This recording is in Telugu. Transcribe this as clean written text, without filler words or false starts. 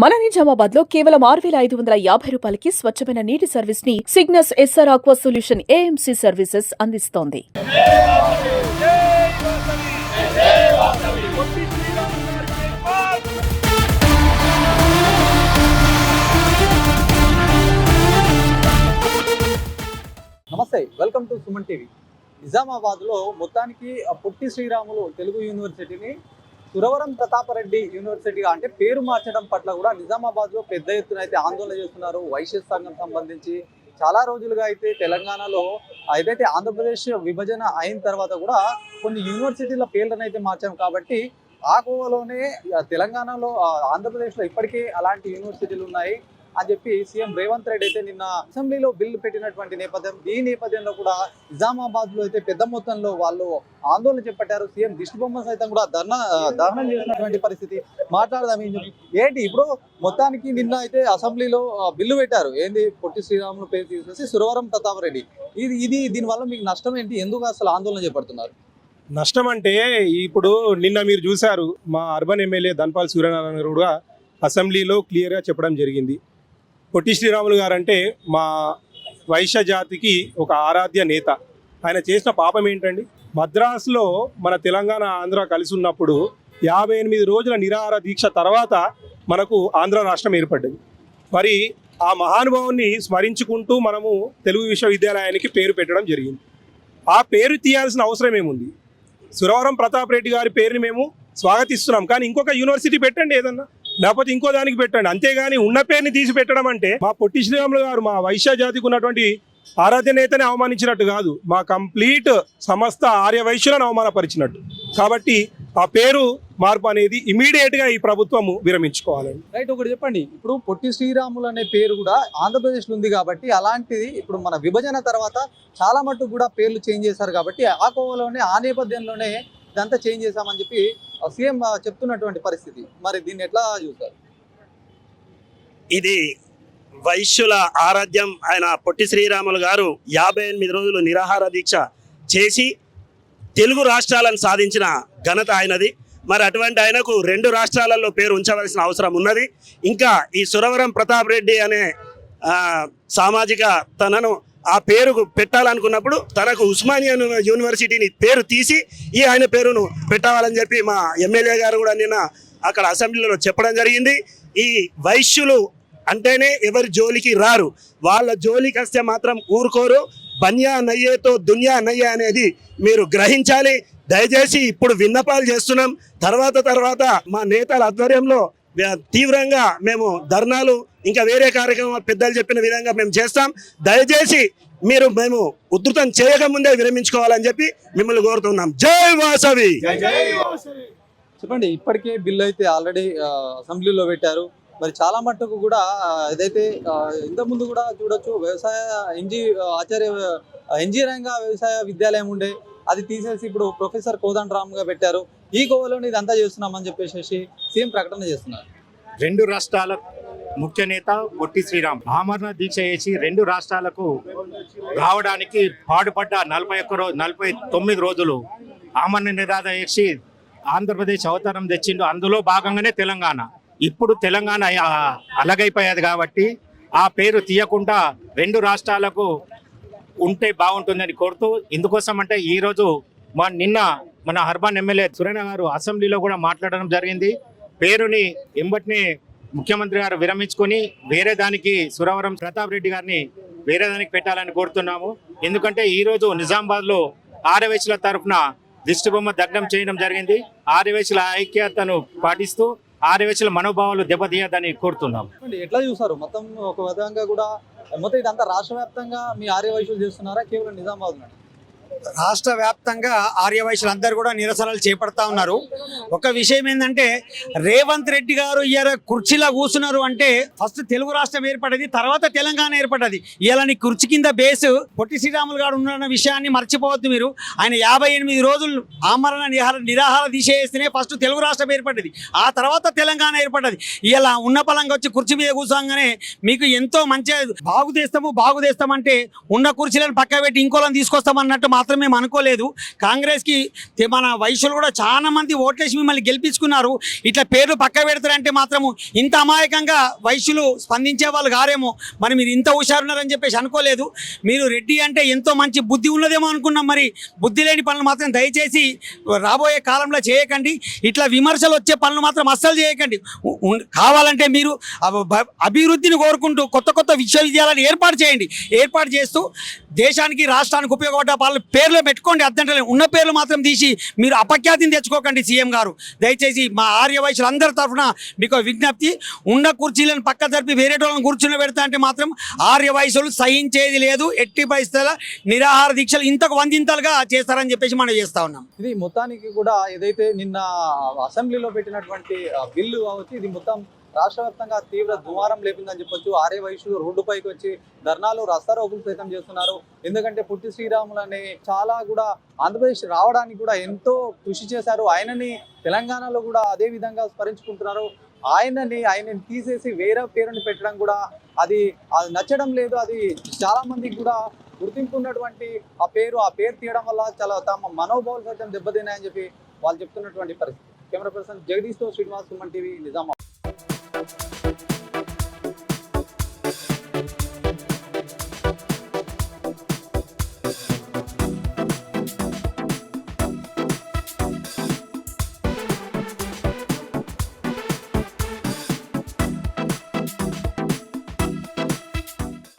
మన నిజామాబాద్ లో కేవలం 6,550 రూపాయలకి స్వచ్ఛమైన నీటి సర్వీస్ ని Cygnus SR Aqua Solution AMC services అందిస్తోంది. నమస్తే, వెల్కమ్ టు సుమన్ టీవీ. నిజామాబాద్లో మొత్తానికి పొట్టి శ్రీరాములు తెలుగు యూనివర్సిటీని సురవరం ప్రతాపరెడ్డి యూనివర్సిటీగా అంటే పేరు మార్చడం పట్ల కూడా నిజామాబాద్లో పెద్ద ఎత్తున అయితే ఆందోళన చేస్తున్నారు. వైశ్య సంఘం సంబంధించి చాలా రోజులుగా అయితే తెలంగాణలో ఏదైతే ఆంధ్రప్రదేశ్ విభజన అయిన తర్వాత కూడా కొన్ని యూనివర్సిటీల పేర్లను అయితే మార్చాం కాబట్టి ఆ కోవలోనే తెలంగాణలో ఆంధ్రప్రదేశ్లో ఇప్పటికే అలాంటి యూనివర్సిటీలు ఉన్నాయి అని చెప్పి సీఎం రేవంత్ రెడ్డి అయితే నిన్న అసెంబ్లీలో బిల్లు పెట్టినటువంటి నేపథ్యం. ఈ నేపథ్యంలో కూడా నిజామాబాద్ లో అయితే పెద్ద మొత్తంలో వాళ్ళు ఆందోళన చేపట్టారు. సీఎం దిష్టిబొమ్మ సైతం కూడా దహనం చేసినటువంటి పరిస్థితి. మాట్లాడదాం ఏంటి ఇప్పుడు మొత్తానికి నిన్న అయితే అసెంబ్లీలో బిల్లు పెట్టారు. ఏంది పొట్టి శ్రీరాములు పేరు తీసేసి సురవరం ప్రతాపరెడ్డి. దీనివల్ల మీకు నష్టం ఏంటి? ఎందుకు అసలు ఆందోళన చేపడుతున్నారు? నష్టం అంటే ఇప్పుడు నిన్న మీరు చూశారు, మా అర్బన్ ఎమ్మెల్యే ధన్పాల్ సూర్యనారాయణ గారు కూడా అసెంబ్లీలో క్లియర్గా చెప్పడం జరిగింది. పొట్టి శ్రీరాములు గారు అంటే మా వైశ్య జాతికి ఒక ఆరాధ్య నేత. ఆయన చేసిన పాపం ఏంటండి? మద్రాసులో మన తెలంగాణ ఆంధ్ర కలిసి ఉన్నప్పుడు 58 రోజుల నిరాహార దీక్ష తర్వాత మనకు ఆంధ్ర రాష్ట్రం ఏర్పడ్డది. మరి ఆ మహానుభావుని స్మరించుకుంటూ మనము తెలుగు విశ్వవిద్యాలయానికి పేరు పెట్టడం జరిగింది. ఆ పేరు తీయాల్సిన అవసరం ఏముంది? సురవరం ప్రతాప్ రెడ్డి గారి పేరుని మేము స్వాగతిస్తున్నాం, కానీ ఇంకొక యూనివర్సిటీ పెట్టండి, ఏదన్నా లేకపోతే ఇంకో దానికి పెట్టండి. అంతేగాని ఉన్న పేరుని తీసి పెట్టడం అంటే మా పొట్టి శ్రీరాములు గారు మా వైశ్య జాతికి ఉన్నటువంటి ఆరాధ్య నేతని అవమానించినట్టు కాదు, మా కంప్లీట్ సమస్త ఆర్య వైశ్యులను అవమానపరిచినట్టు. కాబట్టి ఆ పేరు మార్పు అనేది ఇమీడియట్గా ఈ ప్రభుత్వము విరమించుకోవాలండి. రైట్, ఒకటి చెప్పండి. ఇప్పుడు పొట్టి శ్రీరాములు అనే పేరు కూడా ఆంధ్రప్రదేశ్లో ఉంది కాబట్టి అలాంటిది ఇప్పుడు మన విభజన తర్వాత చాలా మట్టుకు కూడా పేర్లు చేంజ్ చేశారు కాబట్టి ఆ కోవలోనే ఆ నేపథ్యంలోనే ఇదంతా చేంజ్ చేశామని చెప్పి సీఎం చెప్తున్నటువంటి పరిస్థితి. మరి దీన్ని ఎట్లా చూస్తారు? ఇది వైశ్యుల ఆరాధ్యం ఆయన పొట్టి శ్రీరాములు గారు 58 రోజులు నిరాహార దీక్ష చేసి తెలుగు రాష్ట్రాలను సాధించిన ఘనత ఆయనది. మరి అటువంటి ఆయనకు 2 రాష్ట్రాలలో పేరు ఉంచవలసిన అవసరం ఉన్నది. ఇంకా ఈ సురవరం ప్రతాప్ రెడ్డి అనే సామాజిక తనను ఆ పేరుకు పెట్టాలనుకున్నప్పుడు తనకు ఉస్మానియా యూనివర్సిటీని పేరు తీసి ఈ ఆయన పేరును పెట్టాలని చెప్పి మా ఎమ్మెల్యే గారు కూడా నిన్న అక్కడ అసెంబ్లీలో చెప్పడం జరిగింది. ఈ వైశ్యులు అంటేనే ఎవరి జోలికి రారు, వాళ్ళ జోలికి వస్తే మాత్రం ఊరుకోరు. బన్యా నయ్యేతో దునియా నయ్యే అనేది మీరు గ్రహించాలి. దయచేసి ఇప్పుడు విన్నపాలు చేస్తున్నాం. తర్వాత మా నేతల ఆధ్వర్యంలో తీవ్రంగా మేము ధర్నాలు ఇంకా వేరే కార్యక్రమాలు పెద్దలు చెప్పిన విధంగా మేము చేస్తాం. దయచేసి మేము ఉధృతం చేయకముందే విరమించుకోవాలని చెప్పి మిమ్మల్ని కోరుతున్నాం. జై వాసవి. చెప్పండి, ఇప్పటికే బిల్లు అయితే ఆల్రెడీ అసెంబ్లీలో పెట్టారు. మరి చాలా మట్టుకు కూడా ఏదైతే ఇంతకుముందు కూడా చూడొచ్చు, వ్యవసాయ ఇంజనీరింగ్ వ్యవసాయ విద్యాలయం ఉండే అది తీసేసి ఇప్పుడు ప్రొఫెసర్ కోదండరామ్గా పెట్టారు. ఈ కోవలోని ఇదంతా చేస్తున్నామని చెప్పేసి సీఎం ప్రకటన చేస్తున్నారు. 2 రాష్ట్రాల ముఖ్య నేత పొట్టి శ్రీరామ్ ఆమరణ దీక్ష చేసి 2 రాష్ట్రాలకు రావడానికి పాటుపడ్డ 49 రోజులు ఆమరణ నిరాధ చేసి ఆంధ్రప్రదేశ్ అవతారం తెచ్చిండు. అందులో భాగంగానే తెలంగాణ. ఇప్పుడు తెలంగాణ అలగైపోయేది కాబట్టి ఆ పేరు తీయకుండా 2 రాష్ట్రాలకు ఉంటే బాగుంటుందని కోరుతూ, ఇందుకోసం అంటే ఈరోజు నిన్న మన అర్బన్ ఎమ్మెల్యే సురేణ గారు అసెంబ్లీలో కూడా మాట్లాడడం జరిగింది. పేరుని ఎంబటినే ముఖ్యమంత్రి గారు విరమించుకొని వేరే దానికి సురవరం ప్రతాప్ రెడ్డి గారిని వేరే దానికి పెట్టాలని కోరుతున్నాము. ఎందుకంటే ఈరోజు నిజామాబాద్లో ఆర్యవైశ్యుల తరఫున దిష్టిబొమ్మ దగ్ధం చేయడం జరిగింది. ఆర్యవైశ్యుల ఐక్యతను పాటిస్తూ ఆర్యవైశ్యుల మనోభావాలు దెబ్బతీయదని కోరుతున్నాము. ఎట్లా చూసారు? మొత్తం ఒక విధంగా కూడా మొత్తం ఇదంతా రాష్ట్ర వ్యాప్తంగా మీ ఆర్యవైశ్యులు చేస్తున్నారా, కేవలం నిజామాబాద్? రాష్ట్ర వ్యాప్తంగా ఆర్యవైశ్యులందరూ కూడా నిరసనలు చేపడతా ఉన్నారు. ఒక విషయం ఏంటంటే, రేవంత్ రెడ్డి గారు ఇయర్ కుర్చీలో కూర్చున్నారు అంటే ఫస్ట్ తెలుగు రాష్ట్రం ఏర్పడేది, తర్వాత తెలంగాణ ఏర్పడ్డది. ఇలా కుర్చీ కింద బేస్ పొట్టి శ్రీరాములు గారు ఉన్న విషయాన్ని మర్చిపోవద్దు మీరు. ఆయన 58 రోజులు ఆమరణ నిరాహార దీక్ష చేస్తేనే ఫస్ట్ తెలుగు రాష్ట్రం ఏర్పడ్డది, ఆ తర్వాత తెలంగాణ ఏర్పడ్డది. ఇలా ఉన్న పలంగా వచ్చి కుర్చీ మీద కూర్చోగానే మీకు ఎంతో మంచిగా బాగు చేస్తామంటే ఉన్న కుర్చీలను పక్క పెట్టి ఇంకోళ్ళని తీసుకొస్తామన్నట్టు మాత్రం మేము అనుకోలేదు. కాంగ్రెస్కి మన వైశ్యులు కూడా చాలా మంది ఓట్లేసి మిమ్మల్ని గెలిపించుకున్నారు. ఇట్లా పేర్లు పక్క పెడతారంటే మాత్రము ఇంత అమాయకంగా వైశ్యులు స్పందించే వాళ్ళు గారేమో. మరి మీరు ఇంత హుషారున్నారని చెప్పేసి అనుకోలేదు. మీరు రెడ్డి అంటే ఎంతో మంచి బుద్ధి ఉన్నదేమో అనుకున్నాం. మరి బుద్ధి లేని పనులు మాత్రం దయచేసి రాబోయే కాలంలో చేయకండి. ఇట్లా విమర్శలు వచ్చే పనులు మాత్రం అస్సలు చేయకండి. కావాలంటే మీరు అభివృద్ధిని కోరుకుంటూ కొత్త కొత్త విశ్వవిద్యాలయాలు ఏర్పాటు చేయండి. ఏర్పాటు చేస్తూ దేశానికి రాష్ట్రానికి ఉపయోగపడ్డ వాళ్ళ పేర్లు పెట్టుకోండి. అర్థంటలే ఉన్న పేర్లు మాత్రం తీసి మీరు అపఖ్యాతిని తెచ్చుకోకండి. సీఎం గారు దయచేసి మా ఆర్య వయసులు అందరి తరఫున మీకు విజ్ఞప్తి, ఉన్న కుర్చీలను పక్క జరిపి వేరే వాళ్ళని కూర్చుని పెడతా అంటే మాత్రం ఆర్య వయసులు సహించేది లేదు. ఎట్టి పరిస్థితుల నిరాహార దీక్షలు ఇంతకు వందింతలుగా చేస్తారని చెప్పేసి మనం చేస్తా ఉన్నాం. ఇది మొత్తానికి కూడా ఏదైతే నిన్న అసెంబ్లీలో పెట్టినటువంటి బిల్లు కావచ్చు, ఇది మొత్తం రాష్ట్ర వ్యాప్తంగా తీవ్ర దుమారం లేపిందని చెప్పొచ్చు. ఆర్య వైశ్యులు రోడ్డుపైకి వచ్చి ధర్నాలు రస్తారోకులు సైతం చేస్తున్నారు. ఎందుకంటే పొట్టి శ్రీరాములు అనే చాలా కూడా ఆంధ్రప్రదేశ్ రావడానికి కూడా ఎంతో కృషి చేశారు. ఆయనని తెలంగాణలో కూడా అదే విధంగా స్మరించుకుంటున్నారు. ఆయనని తీసేసి వేరే పేరుని పెట్టడం కూడా అది నచ్చడం లేదు. అది చాలా మందికి కూడా గుర్తింపు ఉన్నటువంటి ఆ పేరు తీయడం వల్ల చాలా తమ మనోభావాలు సైతం దెబ్బతిన్నాయని చెప్పి వాళ్ళు చెప్తున్నటువంటి పరిస్థితి. కెమెరా పర్సన్ జగదీష్తో శ్రీనివాస్, సుమన్ టీవీ, నిజామాబాద్.